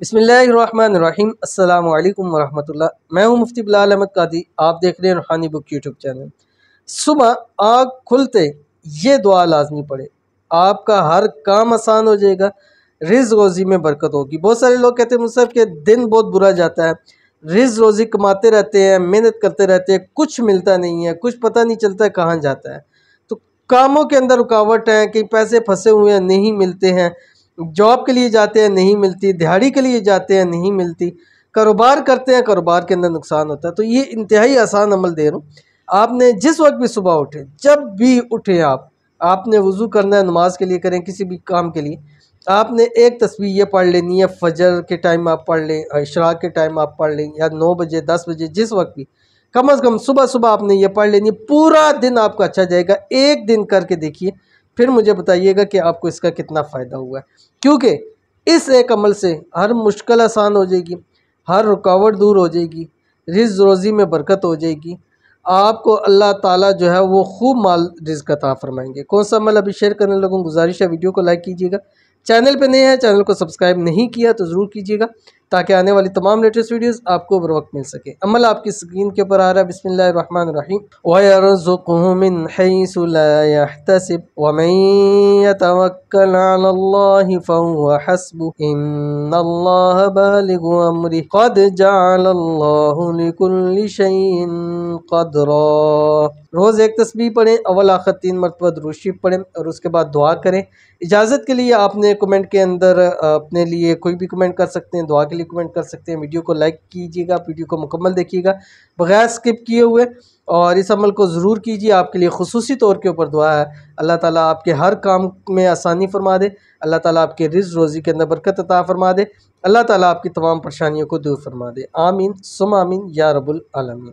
بسم اللہ الرحمن الرحیم۔ السلام علیکم ورحمۃ اللہ۔ میں ہوں مفتی بلال احمد قادری، آپ دیکھ رہے ہیں روحانی بک یوٹیوب چینل۔ صبح آنکھ کھلتے یہ دعا لازمی پڑھے، آپ کا ہر کام آسان ہو جائے گا، رزق روزی میں برکت ہوگی۔ بہت سارے لوگ کہتے ہیں مصعب کہ دن بہت برا جاتا ہے، رزق روزی کماتے رہتے ہیں، محنت کرتے رہتے ہیں، کچھ ملتا نہیں ہے، کچھ پتہ نہیں چلتا ہے کہاں جاتا ہے۔ تو کاموں کے اندر رکاوٹ ہے، کہیں پیسے پھنسے ہوئے ہیں، نہیں ملتے ہیں، جاب کے لیے جاتے ہیں نہیں ملتی، دیہڑی کے لیے جاتے ہیں نہیں ملتی، کاروبار کرتے ہیں کاروبار کے اندر نقصان ہوتا ہے۔ تو یہ انتہائی آسان عمل دے رہا ہوں، آپ نے جس وقت بھی صبح اٹھے، جب بھی اٹھے آپ نے وضو کرنا ہے، نماز کے لیے کریں، کسی بھی کام کے لیے آپ نے ایک تسبیح یہ پڑھ لینی ہے۔ فجر کے ٹائم آپ پڑھ لیں، اشراق کے ٹائم آپ پڑھ لیں، یا 9 بجے 10 بجے جس وقت بھی، کم از کم صبح آپ نے یہ پڑھ لینی ہے۔ پورا دن آپ کا اچھا جائے گا۔ ایک دن کر کے دیکھیے، پھر مجھے بتائیے گا کہ آپ کو اس کا کتنا فائدہ ہوا ہے، کیونکہ اس ایک عمل سے ہر مشکل آسان ہو جائے گی، ہر رکاوٹ دور ہو جائے گی، رزق روزی میں برکت ہو جائے گی، آپ کو اللہ تعالیٰ جو ہے وہ خوب مال رزق عطا فرمائیں گے۔ کون سا عمل ابھی شیئر کرنے لگوں، گزارش ہے ویڈیو کو لائک کیجیے گا، چینل پہ نئے ہیں چینل کو سبسکرائب نہیں کیا تو ضرور کیجیے گا تاکہ آنے والی تمام لیٹسٹ ویڈیوز آپ کو بر وقت مل سکے۔ عمل آپ کی سکرین کے اوپر آ رہا ہے، بسم اللہ الرحمن الرحیم۔ وَيَرْزُقْهُ مِنْ حَيْثُ لَا يَحْتَسِبُ وَمَنْ يَتَوَكَّلْ عَلَى اللَّهِ فَهُوَ حَسْبُهُ إِنَّ اللَّهَ بَالِغُ أَمْرِهِ قَدْ جَعَلَ اللَّهُ لِكُلِّ شَيْءٍ قَدْرًا۔ روز ایک تسبیح پڑھیں، اول آخر 3 مرتبہ درود شریف پڑھیں اور اس کے بعد دعا کریں۔ اجازت کے لیے آپ نے کمنٹ کے اندر اپنے لیے کوئی بھی کمنٹ کر سکتے ہیں، دعا کے لیے کمنٹ کر سکتے ہیں۔ ویڈیو کو لائک کیجیے گا، ویڈیو کو مکمل دیکھیے گا بغیر سکپ کیے ہوئے، اور اس عمل کو ضرور کیجیے۔ آپ کے لیے خصوصی طور کے اوپر دعا ہے، اللہ تعالیٰ آپ کے ہر کام میں آسانی فرما دے، اللہ تعالیٰ آپ کے رزق روزی کے اندر برکت عطا فرما دے، اللہ تعالیٰ آپ کی تمام پریشانیوں کو دور فرما دے۔ آمین ثم آمین یا رب العالمین۔